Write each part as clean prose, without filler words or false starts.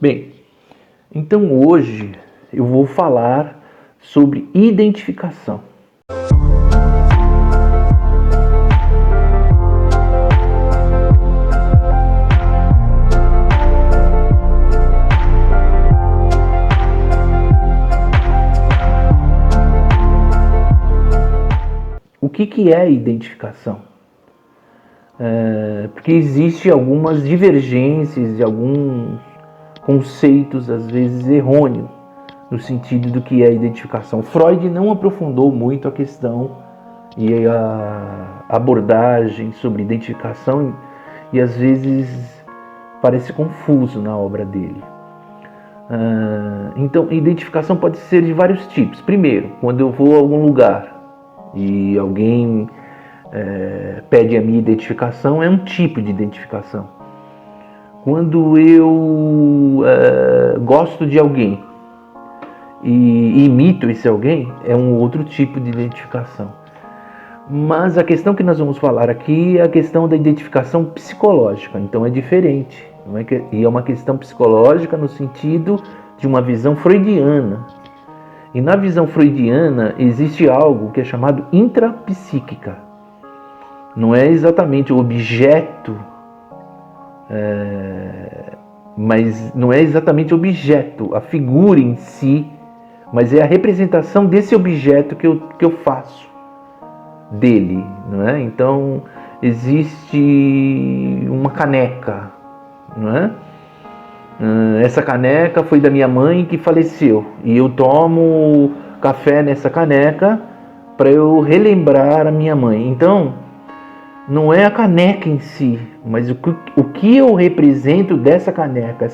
Bem, então hoje eu vou falar sobre identificação. O que é identificação? Porque existem algumas divergências e alguns conceitos, às vezes, errôneos, no sentido do que é identificação. Freud não aprofundou muito a questão e a abordagem sobre identificação e, às vezes, parece confuso na obra dele. Então, identificação pode ser de vários tipos. Primeiro, quando eu vou a algum lugar e alguém pede a minha identificação, é um tipo de identificação. Quando eu gosto de alguém e imito esse alguém, é um outro tipo de identificação. Mas a questão que nós vamos falar aqui é a questão da identificação psicológica, então é diferente. Não é e é uma questão psicológica no sentido de uma visão freudiana. E na visão freudiana existe algo que é chamado intrapsíquica. Não é exatamente o objeto, mas não é exatamente o objeto, a figura em si, mas é a representação desse objeto que eu faço dele, não é? Então existe uma caneca, não é? Essa caneca foi da minha mãe que faleceu e eu tomo café nessa caneca para eu relembrar a minha mãe. Então não é a caneca em si, mas o que eu represento dessa caneca,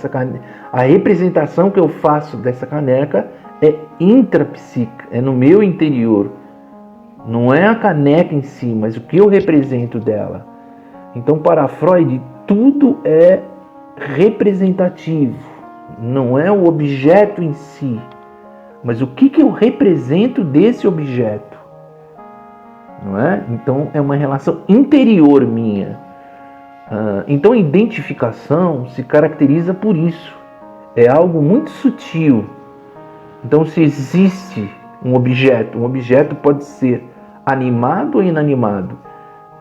a representação que eu faço dessa caneca é intrapsíquica, é no meu interior. Não é a caneca em si, mas o que eu represento dela. Então, para Freud, tudo é representativo. Não é o objeto em si, mas o que eu represento desse objeto. Não é? Então, é uma relação interior minha. Então, a identificação se caracteriza por isso. É algo muito sutil. Então, se existe um objeto pode ser animado ou inanimado.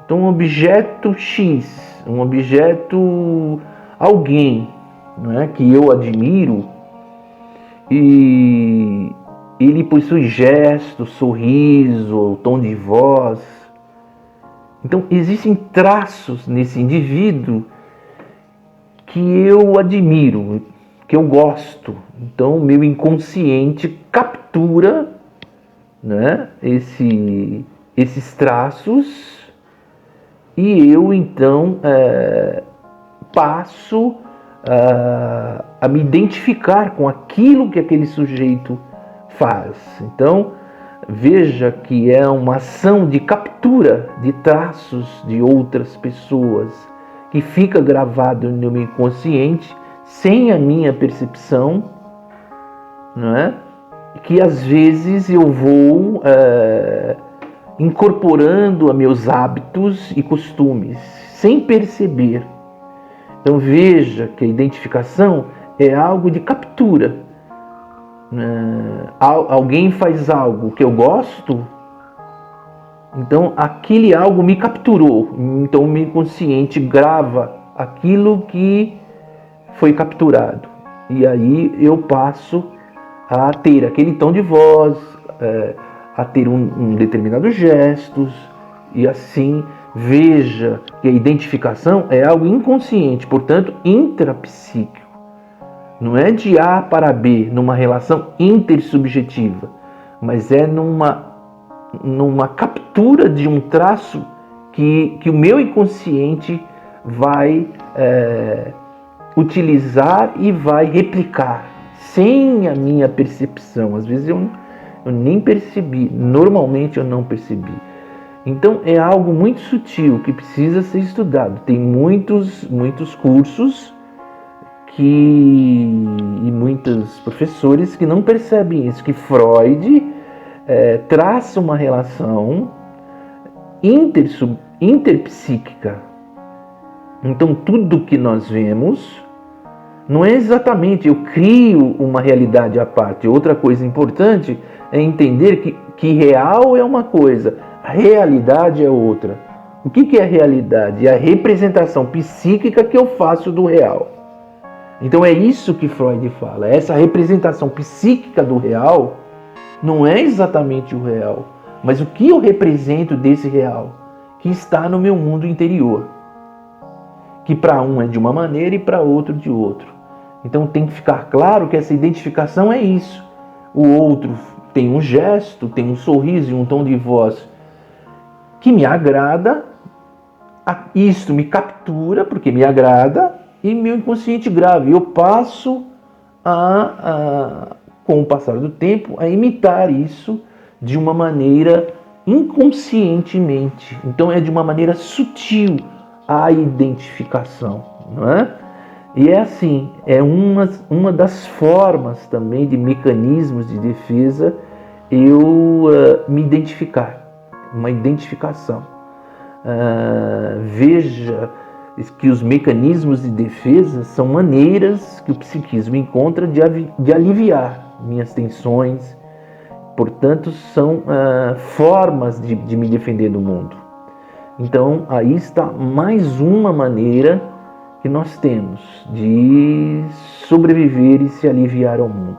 Então, um objeto X, um objeto alguém, não é? Que eu admiro e ele possui gestos, sorriso, tom de voz. Então, existem traços nesse indivíduo que eu admiro, que eu gosto. Então, o meu inconsciente captura, né, esses traços e eu, então, passo a me identificar com aquilo que aquele sujeito faz. Então, veja que é uma ação de captura de traços de outras pessoas que fica gravado no meu inconsciente sem a minha percepção, não é? Que às vezes eu vou incorporando a meus hábitos e costumes sem perceber. Então veja que a identificação é algo de captura. Alguém faz algo que eu gosto, então aquele algo me capturou, então o meu inconsciente grava aquilo que foi capturado e aí eu passo a ter aquele tom de voz, a ter um determinado gestos e assim veja que a identificação é algo inconsciente, portanto intrapsíquico. Não é de A para B, numa relação intersubjetiva, mas é numa captura de um traço que o meu inconsciente vai utilizar e vai replicar, sem a minha percepção. Às vezes eu nem percebi, normalmente eu não percebi. Então é algo muito sutil que precisa ser estudado. Tem muitos cursos e muitos professores que não percebem isso, que Freud traça uma relação interpsíquica. Então tudo que nós vemos Não é exatamente eu crio uma realidade à parte. Outra coisa importante é entender que real é uma coisa, realidade é outra. O que é realidade? É a representação psíquica que eu faço do real. Então é isso que Freud fala. Essa representação psíquica do real não é exatamente o real, mas o que eu represento desse real, que está no meu mundo interior. Que para um é de uma maneira e para outro de outro. Então tem que ficar claro que essa identificação é isso. O outro tem um gesto, tem um sorriso e um tom de voz que me agrada, isto me captura porque me agrada e meu inconsciente grave. Eu passo com o passar do tempo, a imitar isso de uma maneira inconscientemente. Então é de uma maneira sutil a identificação, não é? E é assim, é uma das formas também de mecanismos de defesa eu me identificar, uma identificação. Veja que os mecanismos de defesa são maneiras que o psiquismo encontra de aliviar minhas tensões, portanto são formas de me defender do mundo. Então aí está mais uma maneira que nós temos de sobreviver e se aliviar ao mundo.